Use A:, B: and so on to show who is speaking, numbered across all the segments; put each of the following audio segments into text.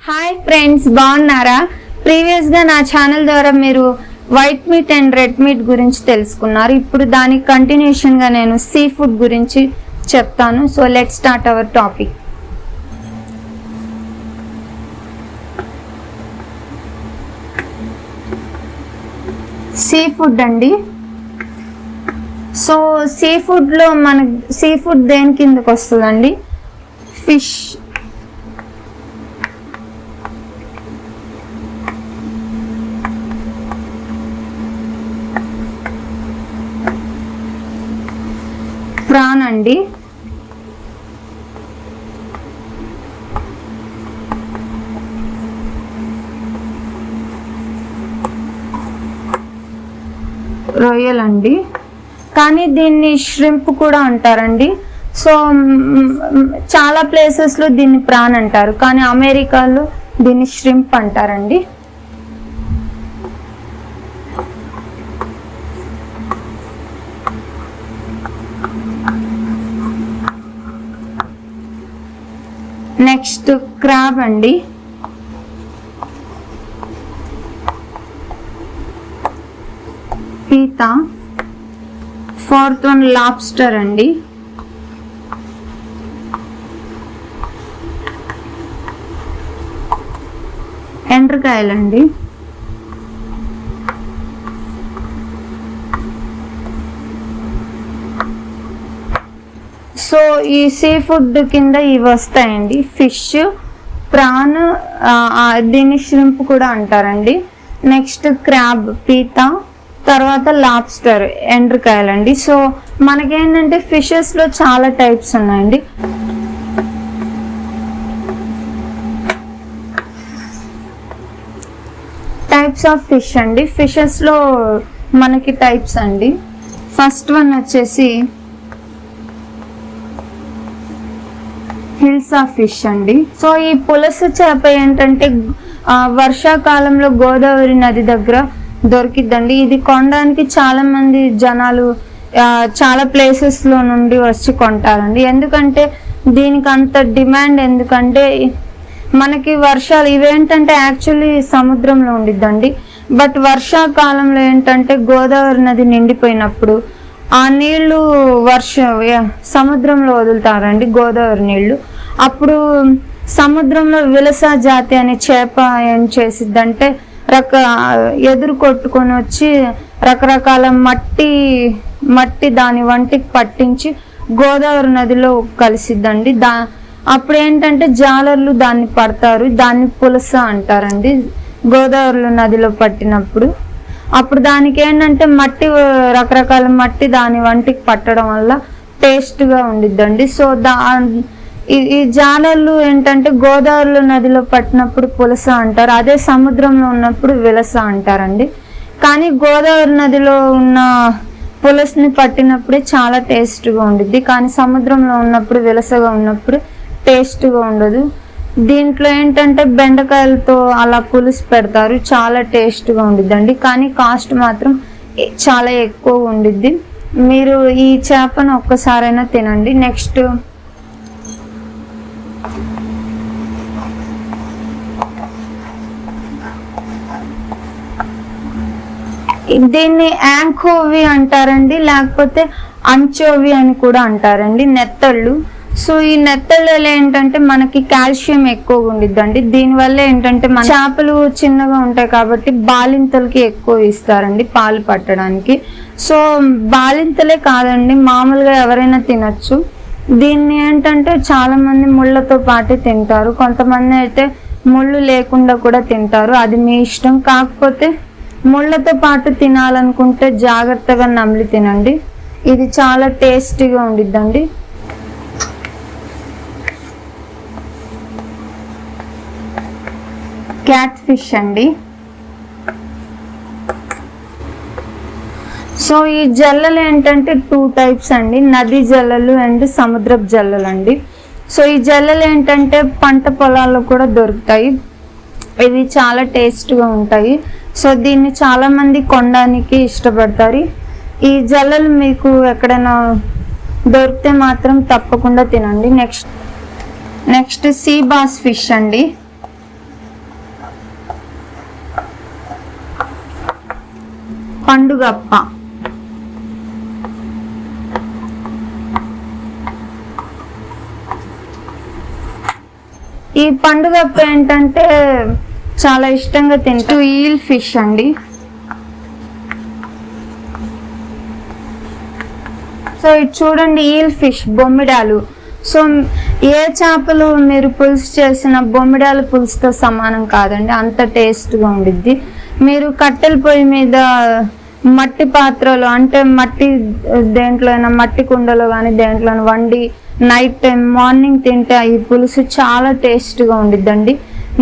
A: Hi friends, బాగున్నారా? ప్రీవియస్గా నా ఛానల్ ద్వారా మీరు white meet and red meat గురించి తెలుసుకున్నారు. ఇప్పుడు దానికి కంటిన్యూషన్గా నేను సీ ఫుడ్ గురించి చెప్తాను. So let's start our topic. Sea food అండి. సో సీ ఫుడ్లో సీ ఫుడ్ దేని కిందకు వస్తుందండి? ఫిష్, ప్రాన్ అండి, రొయ్యలండి. కానీ దీన్ని ష్రింప్ కూడా అంటారండి. సో చాలా ప్లేసెస్లో దీన్ని ప్రాన్ అంటారు, కానీ అమెరికాలో దీన్ని ష్రింప్ అంటారండి. నెక్స్ట్ క్రాబ్ అండి. పీతా. ఫోర్త్ వన్ లాబ్స్టర్ అండి. ఎండ్రకాయలండి. సో ఈ సీ ఫుడ్ కింద ఇవి వస్తాయండి. ఫిష్, ప్రాన్, దీన్ని ష్రింప్ కూడా అంటారండి. నెక్స్ట్ క్రాబ్, పీతా, తర్వాత లాబ్స్టర్, ఎండ్రకాయలండి. సో మనకేంటంటే ఫిషెస్లో చాలా టైప్స్ ఉన్నాయండి. టైప్స్ ఆఫ్ ఫిష్ అండి. ఫిషెస్లో మనకి టైప్స్ అండి. ఫస్ట్ వన్ వచ్చేసి హిల్సా ఫిష్ అండి. సో ఈ పులస చేప ఏంటంటే వర్షాకాలంలో గోదావరి నది దగ్గర దొరికిద్దండి. ఇది కొనడానికి చాలా మంది జనాలు చాలా ప్లేసెస్లో నుండి వచ్చి కొంటారండి. ఎందుకంటే దీనికి అంత డిమాండ్, ఎందుకంటే మనకి వర్షాలు ఇవేంటంటే యాక్చువల్లీ సముద్రంలో ఉండిద్దండి. బట్ వర్షాకాలంలో ఏంటంటే గోదావరి నది నిండిపోయినప్పుడు ఆ నీళ్లు సముద్రంలో వదులుతారండి, గోదావరి నీళ్లు. అప్పుడు సముద్రంలో విలస జాతి అనే చేప ఏం చేసిద్దంటే ఎదురు కొట్టుకొని వచ్చి రకరకాల మట్టి దాని వంటికి పట్టించి గోదావరి నదిలో కలిసిద్దండి. అప్పుడు ఏంటంటే జాలర్లు దాన్ని పడతారు, దాన్ని పులస అంటారండి. గోదావరి నదిలో పట్టినప్పుడు అప్పుడు దానికి ఏంటంటే రకరకాల మట్టి దాని వంటికి పట్టడం వల్ల టేస్ట్గా ఉండిద్దండి. సో ఈ జాలర్లు ఏంటంటే గోదావరి నదిలో పట్టినప్పుడు పులస అంటారు, అదే సముద్రంలో ఉన్నప్పుడు విలస అంటారండి. కానీ గోదావరి నదిలో ఉన్న పులసని పట్టినప్పుడే చాలా టేస్ట్గా ఉండిద్ది, కానీ సముద్రంలో ఉన్నప్పుడు విలసగా ఉన్నప్పుడు టేస్ట్గా ఉండదు. దీంట్లో ఏంటంటే బెండకాయలతో అలా పులుసు పెడతారు, చాలా టేస్ట్గా ఉండిద్దండి. కానీ కాస్ట్ మాత్రం చాలా ఎక్కువ ఉండిద్ది. మీరు ఈ చేపను ఒక్కసారైనా తినండి. నెక్స్ట్ దీన్ని యాంకోవి అంటారండి, లేకపోతే అంచోవి అని కూడా అంటారండి. నెత్తళ్ళు. సో ఈ నెత్తళ్ళలో ఏంటంటే మనకి కాల్షియం ఎక్కువ ఉండిద్దండి. దీనివల్ల ఏంటంటే మన చేపలు చిన్నగా ఉంటాయి కాబట్టి బాలింతలకి ఎక్కువ ఇస్తారండి పాలు పట్టడానికి. సో బాలింతలే కాదండి, మామూలుగా ఎవరైనా తినచ్చు. దీన్ని ఏంటంటే చాలా మంది ముళ్ళతో పాటు తింటారు, కొంతమంది అయితే ముళ్ళు లేకుండా కూడా తింటారు, అది మీ ఇష్టం. కాకపోతే ముళ్ళతో పాటు తినాలనుకుంటే జాగ్రత్తగా నమిలి తినండి, ఇది చాలా టేస్టీగా ఉండిద్దండి. క్యాట్ ఫిష్ అండి. సో ఈ జల్లలు ఏంటంటే 2 టైప్స్ అండి, నది జల్లలు అండ్ సముద్రపు జల్లలు అండి. సో ఈ జల్లలు ఏంటంటే పంట పొలాల్లో కూడా దొరుకుతాయి, ఇవి చాలా టేస్ట్గా ఉంటాయి. సో దీన్ని చాలా మంది కొనడానికి ఇష్టపడతారు. ఈ జల్లలు మీకు ఎక్కడైనా దొరికితే మాత్రం తప్పకుండా తినండి. నెక్స్ట్ సీ బాస్ ఫిష్ అండి. పండుగప్ప. ఈ పండుగప్ప ఏంటంటే చాలా ఇష్టంగా తింటూ ఈల్ ఫిష్ అండి. సో ఇది చూడండి, ఈల్ ఫిష్, బొమ్మిడాలు. సో ఏ చేపలు మీరు పులుసు చేసిన బొమ్మిడాల పులుసుతో సమానం కాదండి, అంత టేస్ట్గా ఉండిద్ది. మీరు కట్టెల పొయ్యి మీద మట్టి పాత్రలో అంటే మట్టి దేంట్లో అయినా మట్టి కుండలో కానీ దేంట్లో వండి నైట్ టైం మార్నింగ్ తింటే ఈ పులుసు చాలా టేస్ట్గా ఉండిద్దండి.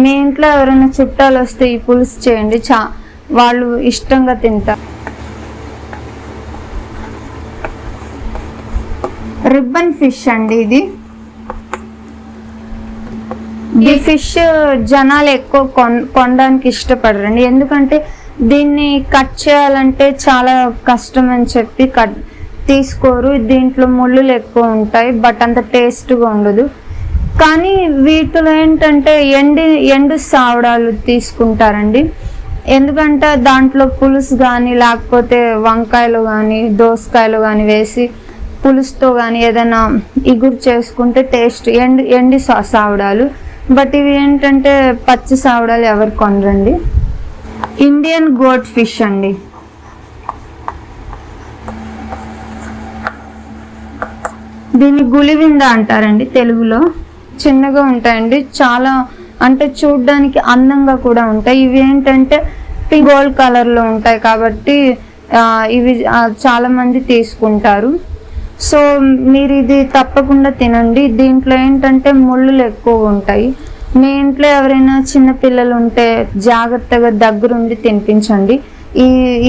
A: మీ ఇంట్లో ఎవరైనా చుట్టాలు వస్తే ఈ పులుసు చేయండి, వాళ్ళు ఇష్టంగా తింటారు. రిబ్బన్ ఫిష్ అండి. ఇది ఈ ఫిష్ జనాలు ఎక్కువ కొనడానికి ఇష్టపడరండి, ఎందుకంటే దీన్ని కట్ చేయాలంటే చాలా కష్టం అని చెప్పి తీసుకోరు. దీంట్లో ముళ్ళులు ఎక్కువ ఉంటాయి, బట్ అంత టేస్ట్గా ఉండదు. కానీ వీటిలో ఏంటంటే ఎండు సావడాలు తీసుకుంటారండి, ఎందుకంటే దాంట్లో పులుసు కానీ లేకపోతే వంకాయలు కానీ దోసకాయలు కానీ వేసి పులుసుతో కానీ ఏదైనా ఇగురు చేసుకుంటే టేస్ట్ ఎండి సావడాలు. బట్ ఇవి ఏంటంటే పచ్చి సావడాలు ఎవరు కొనరండి. ఇండియన్ గోట్ ఫిష్ అండి. దీన్ని గులివింద అంటారండి తెలుగులో. చిన్నగా ఉంటాయండి, చాలా అంటే చూడ్డానికి అందంగా కూడా ఉంటాయి. ఇవి ఏంటంటే గోల్డ్ కలర్లో ఉంటాయి కాబట్టి ఇవి చాలా మంది తీసుకుంటారు. సో మీరు ఇది తప్పకుండా తినండి. దీంట్లో ఏంటంటే ముళ్ళులు ఎక్కువ ఉంటాయి. మీ ఇంట్లో ఎవరైనా చిన్నపిల్లలు ఉంటే జాగ్రత్తగా దగ్గరుండి తినిపించండి.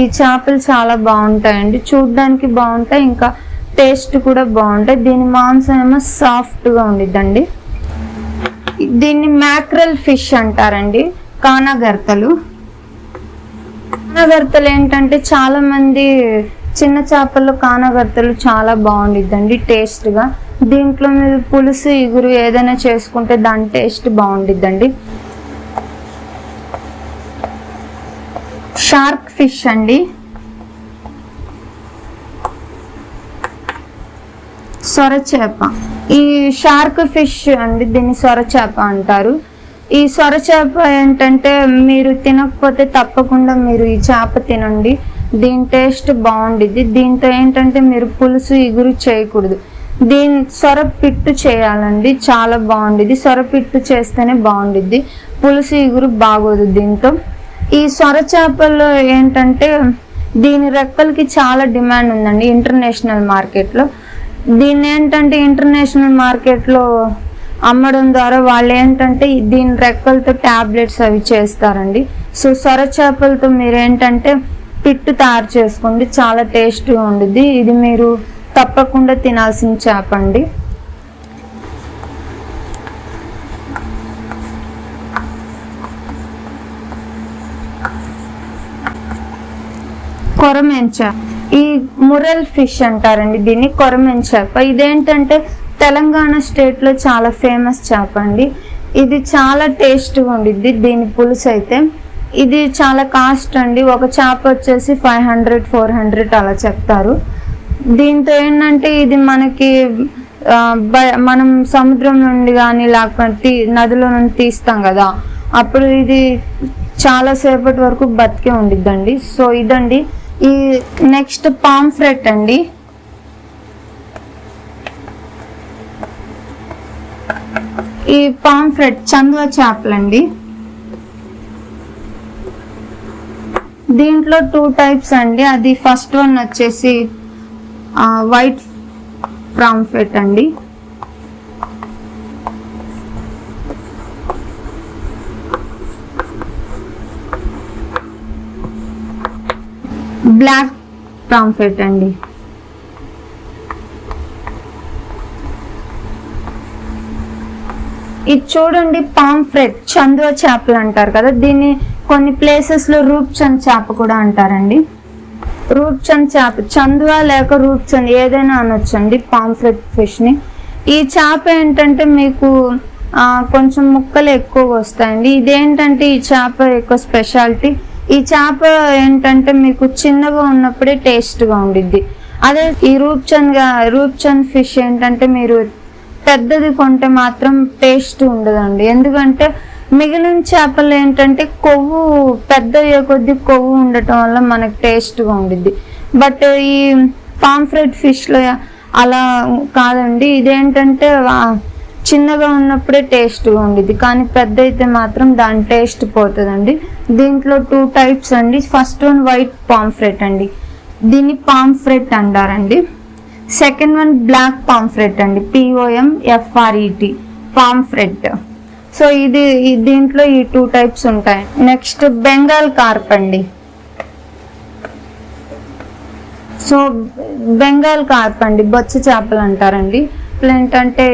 A: ఈ చేపలు చాలా బాగుంటాయండి, చూడ్డానికి బాగుంటాయి, ఇంకా టేస్ట్ కూడా బాగుంటాయి. దీని మాంసం ఏమో సాఫ్ట్గా ఉండిద్దండి. దీన్ని మ్యాక్రల్ ఫిష్ అంటారండి, కానాగర్తలు. కానాగర్తలు ఏంటంటే చాలా మంది చిన్న చేపల్లో కానాగర్తలు చాలా బాగుండిద్దండి టేస్ట్గా. దీంట్లో మీరు పులుసు ఇగురు ఏదైనా చేసుకుంటే దాని టేస్ట్ బాగుండిద్దండి. షార్క్ ఫిష్ అండి. సొరచేప. ఈ షార్క్ ఫిష్ అండి, దీన్ని సొరచేప అంటారు. ఈ సొరచేప ఏంటంటే మీరు తినకపోతే తప్పకుండా మీరు ఈ చేప తినండి, దీని టేస్ట్ బాగుండిద్ది. దీంతో ఏంటంటే మీరు పులుసు ఇగురు చేయకూడదు, దీని సొరపిట్టు చేయాలండి, చాలా బాగుండిద్ది. సొరపిట్టు చేస్తేనే బాగుండిద్ది, పులుసు ఇగురు బాగోదు దీంతో. ఈ సొరచేపల్లో ఏంటంటే దీని రెక్కలకి చాలా డిమాండ్ ఉందండి ఇంటర్నేషనల్ మార్కెట్లో. దీన్ని ఏంటంటే ఇంటర్నేషనల్ మార్కెట్లో అమ్మడం ద్వారా వాళ్ళు ఏంటంటే దీని రెక్కలతో ట్యాబ్లెట్స్ అవి చేస్తారండి. సో సొరచేపలతో మీరు ఏంటంటే పిట్టు తయారు చేసుకోండి, చాలా టేస్ట్గా ఉండిద్ది. ఇది మీరు తప్పకుండా తినాల్సిన చేప అండి. కొరమేన్ చేప. ఈ మురల్ ఫిష్ అంటారండి దీన్ని, కొరమేన్ చేప. ఇదేంటంటే తెలంగాణ స్టేట్లో చాలా ఫేమస్ చేప అండి. ఇది చాలా టేస్ట్గా ఉండిద్ది దీని పులుసు అయితే. ఇది చాలా కాస్ట్ అండి, ఒక చేప వచ్చేసి 500-400 అలా చెప్తారు. దీంతో ఏంటంటే ఇది మనకి మనం సముద్రం నుండి కానీ లేకపోతే నదిలో నుండి తీస్తాం కదా, అప్పుడు ఇది చాలా సేపటి వరకు బతికే ఉండిద్దండి. సో ఇదండి. ఈ నెక్స్ట్ పాంఫ్రెట్ అండి. ఈ పాంఫ్రెట్ చందువ చేపలండి. దీంట్లో 2 టైప్స్ అండి. అది ఫస్ట్ వన్ వచ్చేసి వైట్ పాంఫ్రెట్ అండి. బ్లాక్ పాంఫ్రెట్ అండి. ఇది చూడండి, పాంఫ్రెట్ చందువ చేపలు అంటారు కదా, దీన్ని కొన్ని ప్లేసెస్ లో రూప్చంద్ చేప కూడా అంటారండి. రూప్చంద్ చేప, చందువ లేక రూప్చంద్ ఏదైనా అనొచ్చండి పాంఫ్రెట్ ఫిష్ ని. ఈ చేప ఏంటంటే మీకు కొంచెం ముక్కలు ఎక్కువగా వస్తాయండి. ఇదేంటంటే ఈ చేప ఎక్కువ స్పెషాలిటీ, ఈ చేప ఏంటంటే మీకు చిన్నగా ఉన్నప్పుడే టేస్ట్గా ఉండిద్ది. అదే ఈ రూప్చంద్ ఫిష్ ఏంటంటే మీరు పెద్దది కొంటే మాత్రం టేస్ట్ ఉండదండి. ఎందుకంటే మిగిలిన చేపలు ఏంటంటే కొవ్వు పెద్ద కొద్ది కొవ్వు ఉండటం వల్ల మనకు టేస్ట్గా ఉండిద్ది. బట్ ఈ పాంఫ్రెట్ ఫిష్లో అలా కాదండి. ఇదేంటంటే చిన్నగా ఉన్నప్పుడే టేస్ట్గా ఉండిద్ది, కానీ పెద్ద అయితే మాత్రం దాని టేస్ట్ పోతుందండి. దీంట్లో 2 టైప్స్ అండి. ఫస్ట్ వన్ వైట్ పాంఫ్రెట్ అండి, దీన్ని పాంఫ్రెట్ అంటారండి. సెకండ్ వన్ బ్లాక్ పాంఫ్రెట్ అండి, POMFRET పాంఫ్రెట్. సో దీంట్లో ఈ 2 టైప్స్ ఉంటాయి. నెక్స్ట్ బెంగాల్ కార్ప్ అండి. సో బెంగాల్ కార్ప్ అండి బొచ్చ చేపలు అంటారండి. ఏంటంటే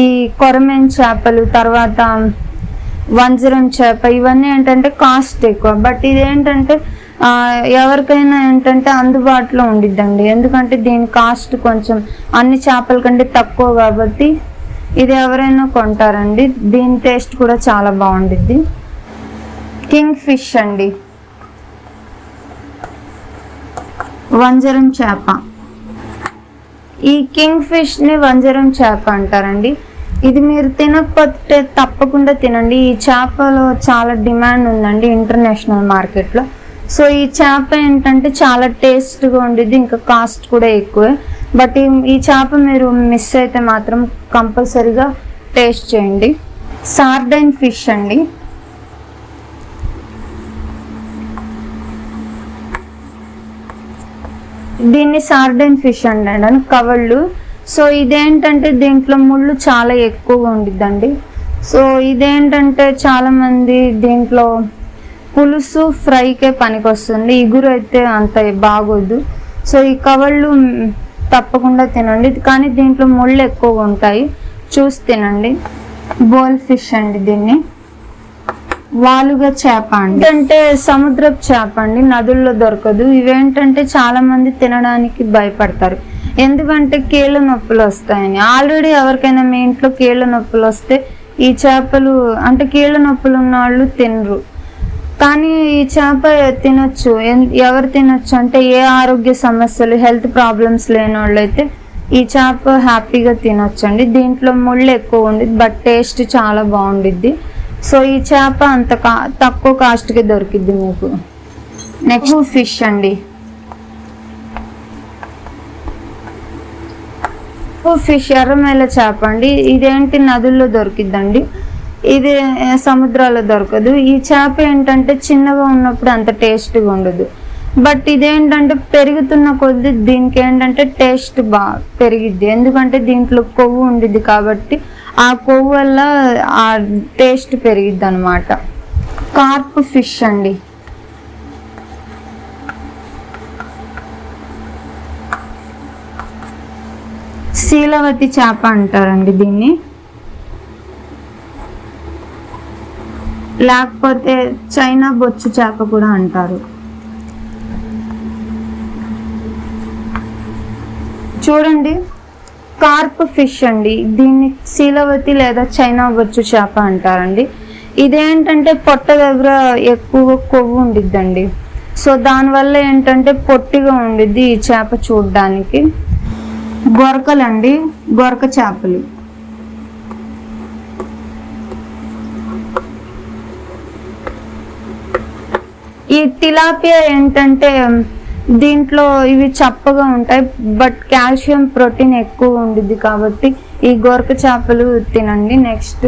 A: ఈ కొరమేన్ చేపలు, తర్వాత వంజరం చేప, ఇవన్నీ ఏంటంటే కాస్ట్ ఎక్కువ. బట్ ఇదేంటంటే ఎవరికైనా ఏంటంటే అందుబాటులో ఉండిద్దండి. ఎందుకంటే దీని కాస్ట్ కొంచెం అన్ని చేపల కంటే తక్కువ కాబట్టి ఇది ఎవరైనా కొంటారండి. దీని టేస్ట్ కూడా చాలా బాగుండిద్ది. కింగ్ ఫిష్ అండి, వంజరం చేప. ఈ కింగ్ ఫిష్ని వంజరం చేప అంటారండి. ఇది మీరు తినకపోతే తప్పకుండా తినండి. ఈ చేపలో చాలా డిమాండ్ ఉందండి ఇంటర్నేషనల్ మార్కెట్లో. సో ఈ చేప ఏంటంటే చాలా టేస్ట్గా ఉండిద్ది, ఇంకా కాస్ట్ కూడా ఎక్కువే. బట్ ఈ చేప మీరు మిస్ అయితే మాత్రం కంపల్సరీగా టేస్ట్ చేయండి. సార్డైన్ ఫిష్ అండి, దీన్ని సార్డైన్ ఫిష్ అండి, కవళ్ళు. సో ఇదేంటంటే దీంట్లో ముళ్ళు చాలా ఎక్కువగా ఉండిద్దండి. సో ఇదేంటంటే చాలా మంది దీంట్లో పులుసు ఫ్రైకే పనికి వస్తుంది, ఇగురు అయితే అంత బాగోదు. సో ఈ కవళ్ళు తప్పకుండా తినండి, కానీ దీంట్లో ముళ్ళు ఎక్కువగా ఉంటాయి, చూసి తినండి. బోల్ ఫిష్ అండి, దీన్ని వాలుగా చేప అండి. అంటే సముద్రపు చేప అండి, నదుల్లో దొరకదు. ఇవేంటంటే చాలా మంది తినడానికి భయపడతారు, ఎందుకంటే కీళ్ళ నొప్పులు వస్తాయని. ఆల్రెడీ ఎవరికైనా మీ ఇంట్లో కీళ్ళ నొప్పులు వస్తే ఈ చేపలు అంటే కీళ్ళ నొప్పులు ఉన్న వాళ్ళు తినరు, కానీ ఈ చేప తినొచ్చు. ఎవరు తినొచ్చు అంటే ఏ ఆరోగ్య సమస్యలు హెల్త్ ప్రాబ్లమ్స్ లేని వాళ్ళు అయితే ఈ చేప హ్యాపీగా తినొచ్చు అండి. దీంట్లో ముళ్ళు ఎక్కువ ఉండిద్ది, బట్ టేస్ట్ చాలా బాగుండిద్ది. సో ఈ చేప అంత తక్కువ కాస్ట్కి దొరికిద్ది మీకు. నెక్స్ట్ ఫిష్ అండి, ఫిష్ ఎర్రమేల చేప అండి. ఇదేంటి నదుల్లో దొరికిద్దండి, ఇది సముద్రాల్లో దొరకదు. ఈ చేప ఏంటంటే చిన్నగా ఉన్నప్పుడు అంత టేస్ట్గా ఉండదు, బట్ ఇదేంటంటే పెరుగుతున్న కొద్దీ దీనికి ఏంటంటే టేస్ట్ బాగా పెరిగిద్ది. ఎందుకంటే దీంట్లో కొవ్వు ఉండిద్ది కాబట్టి ఆ కొవ్వు వల్ల ఆ టేస్ట్ పెరిగిద్ది అనమాట. కార్ప్ ఫిష్ అండి, శీలవతి చేప అంటారండి దీన్ని, లేకపోతే చైనా బొచ్చు చేప కూడా అంటారు. చూడండి, కార్ప్ ఫిష్ అండి, దీన్ని శీలవతి లేదా చైనా బొచ్చు చేప అంటారండి. ఇదేంటంటే పొట్ట దగ్గర ఎక్కువ కొవ్వు ఉండిద్దండి. సో దానివల్ల ఏంటంటే పొట్టిగా ఉండిద్ది ఈ చేప చూడడానికి. గొరకలండి, గొరక చేపలు. ఈ తిలాపియా ఏంటంటే దీంట్లో ఇవి చప్పగా ఉంటాయి, బట్ కాల్షియం ప్రోటీన్ ఎక్కువ ఉండిద్ది కాబట్టి ఈ గొరక చేపలు తినండి. నెక్స్ట్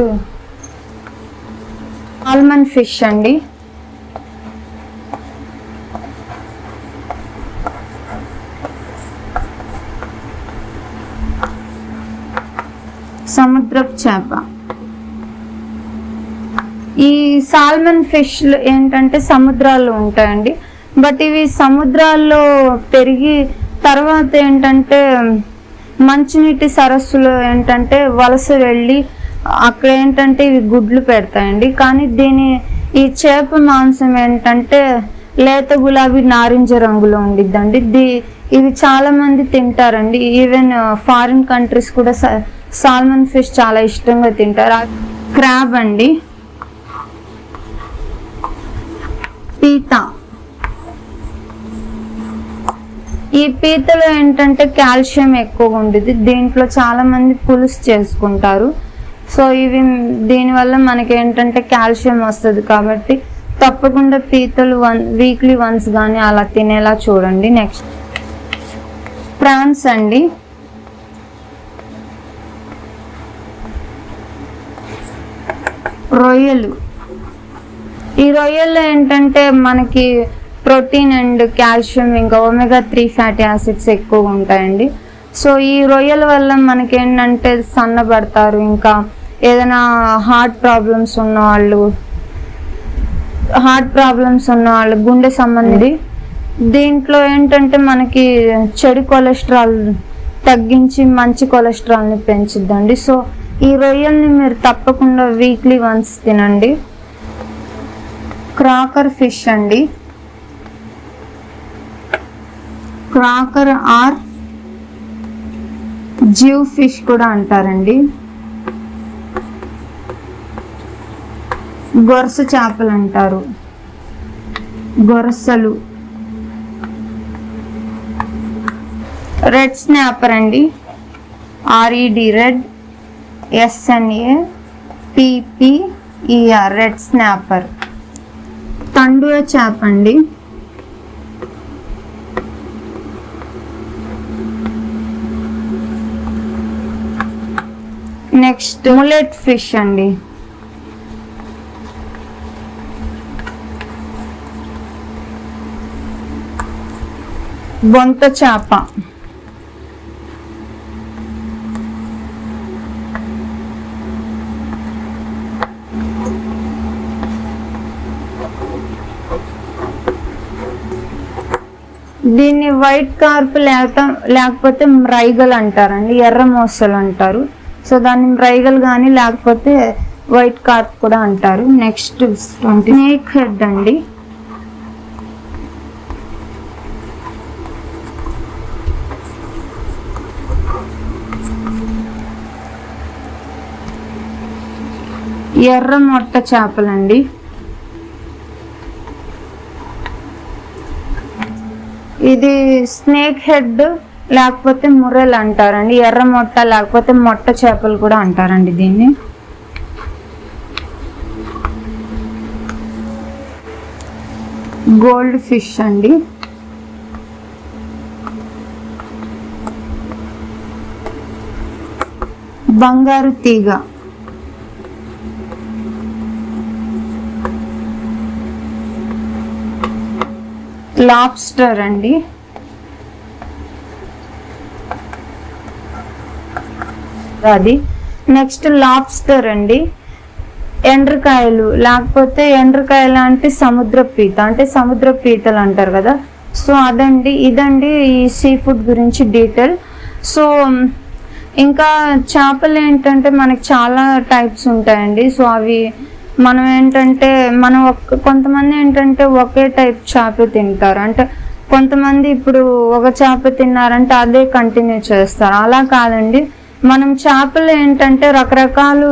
A: సాల్మన్ ఫిష్ అండి, సముద్రపు చేప. ఈ సాల్మన్ ఫిష్ ఏంటంటే సముద్రాల్లో ఉంటాయండి, బట్ ఇవి సముద్రాల్లో పెరిగి తర్వాత ఏంటంటే మంచినీటి సరస్సులో ఏంటంటే వలస వెళ్ళి అక్కడ ఏంటంటే ఇవి గుడ్లు పెడతాయండి. కానీ ఈ చేప మాంసం ఏంటంటే లేత గులాబీ నారింజ రంగులో ఉండిద్దండి. ఇవి చాలా మంది తింటారండి, ఈవెన్ ఫారిన్ కంట్రీస్ కూడా సాల్మన్ ఫిష్ చాలా ఇష్టంగా తింటారు. క్రాబ్ అండి, పీతా. ఈ పీతలో ఏంటంటే కాల్షియం ఎక్కువగా ఉంటుంది. దీంట్లో చాలా మంది పులుసు చేసుకుంటారు. సో ఇవి దీనివల్ల మనకి ఏంటంటే కాల్షియం వస్తుంది కాబట్టి తప్పకుండా పీతలు వీక్లీ వన్స్ కానీ అలా తినేలా చూడండి. నెక్స్ట్ ప్రాన్స్ అండి. రొయ్యలు. ఈ రొయ్యల్లో ఏంటంటే మనకి ప్రోటీన్ అండ్ కాల్షియం ఇంకా ఒమేగా 3 ఫ్యాటీ యాసిడ్స్ ఎక్కువ ఉంటాయండి. సో ఈ రొయ్యల వల్ల మనకి ఏంటంటే సన్నబడతారు. ఇంకా ఏదైనా హార్ట్ ప్రాబ్లమ్స్ ఉన్నవాళ్ళు గుండె సంబంధి. దీంట్లో ఏంటంటే మనకి చెడు కొలెస్ట్రాల్ తగ్గించి మంచి కొలెస్ట్రాల్ని పెంచుద్దండి. సో ఈ రొయ్యల్ని మీరు తప్పకుండా వీక్లీ వన్స్ తినండి. క్రాకర్ ఫిష్ అండి. క్రాకర్ ఆర్ జివ్ ఫిష్ కూడా అంటారండి. గొరస చేపలు అంటారు, గొరసలు. రెడ్ స్నాపర్ అండి. RED red, SNAPPER red snapper. తండువ చేప అండి. నెక్స్ట్ ములెట్ ఫిష్ అండి. బొంత చేప. దీన్ని వైట్ కార్ప్ లేకపోతే రైగల్ అంటారండి, ఎర్ర మోసలు అంటారు. సో దాన్ని రైగల్ కానీ లేకపోతే వైట్ కార్ప్ కూడా అంటారు. నెక్స్ట్ స్నేక్ హెడ్ అండి. ఎర్ర మొట్ట చేపలండి. ఇది స్నేక్ హెడ్ లేకపోతే ముర్రెలు అంటారండి. ఎర్ర మొట్ట లేకపోతే మొట్ట చేపలు కూడా అంటారండి దీన్ని. గోల్డ్ ఫిష్ అండి. బంగారు తీగ. లాబ్స్టర్ అండి. అది నెక్స్ట్ లాబ్స్టర్ అండి. ఎండ్రకాయలు లేకపోతే ఎండ్రకాయలు అంటే సముద్ర పీత, అంటే సముద్ర పీతలు అంటారు కదా. సో ఇదండి ఈ సీ ఫుడ్ గురించి డీటెయిల్. సో ఇంకా చేపలు ఏంటంటే మనకి చాలా టైప్స్ ఉంటాయండి. సో అవి మనం ఏంటంటే కొంతమంది ఏంటంటే ఒకే టైప్ చేప తింటారు. అంటే కొంతమంది ఇప్పుడు ఒక చేప తిన్నారంటే అదే కంటిన్యూ చేస్తారు. అలా కాదండి, మనం చేపలు ఏంటంటే రకరకాలు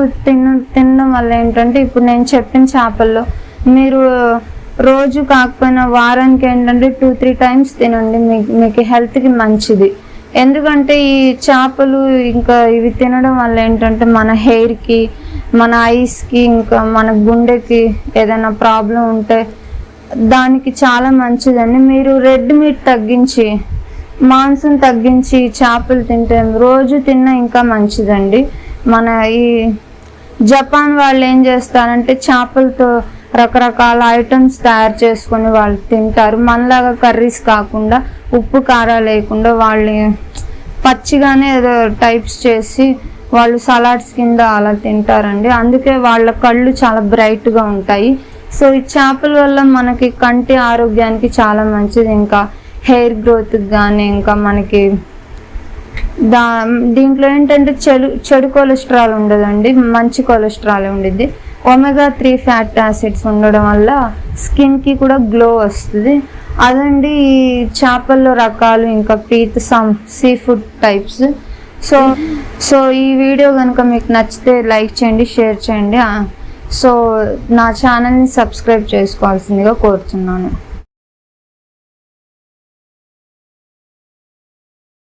A: తినడం వల్ల ఏంటంటే ఇప్పుడు నేను చెప్పిన చేపల్లో మీరు రోజు కాకపోయినా వారానికి ఏంటంటే 2-3 టైమ్స్ తినండి. మీకు హెల్త్కి మంచిది. ఎందుకంటే ఈ చేపలు ఇంకా ఇవి తినడం వల్ల ఏంటంటే మన హెయిర్కి, మన ఐస్కి, ఇంకా మన గుండెకి ఏదైనా ప్రాబ్లం ఉంటే దానికి చాలా మంచిదండి. మీరు రెడ్ మీట్ తగ్గించి, మాంసం తగ్గించి చేపలు తింటే రోజు తిన్నా ఇంకా మంచిదండి. మన ఈ జపాన్ వాళ్ళు ఏం చేస్తారంటే చేపలతో రకరకాల ఐటమ్స్ తయారు చేసుకొని వాళ్ళు తింటారు. మనలాగా కర్రీస్ కాకుండా ఉప్పు కారం లేకుండా వాళ్ళు పచ్చిగానే ఏదో టైప్స్ చేసి వాళ్ళు సలాడ్స్ కింద అలా తింటారండి. అందుకే వాళ్ళ కళ్ళు చాలా బ్రైట్గా ఉంటాయి. సో ఈ చేపల వల్ల మనకి కంటి ఆరోగ్యానికి చాలా మంచిది. ఇంకా హెయిర్ గ్రోత్కి కానీ ఇంకా మనకి దీంట్లో ఏంటంటే చెడు కొలెస్ట్రాల్ ఉండదండి, మంచి కొలెస్ట్రాల్ ఉండిద్ది. ఒమేగా 3 ఫ్యాటీ యాసిడ్స్ ఉండడం వల్ల స్కిన్కి కూడా గ్లో వస్తుంది. అదండి ఈ చేపల్లో రకాలు, ఇంకా సీ ఫుడ్ టైప్స్. సో ఈ వీడియో కనుక మీకు నచ్చితే లైక్ చేయండి, షేర్ చేయండి. సో నా ఛానల్ని సబ్స్క్రైబ్ చేసుకోవాల్సిందిగా కోరుతున్నాను.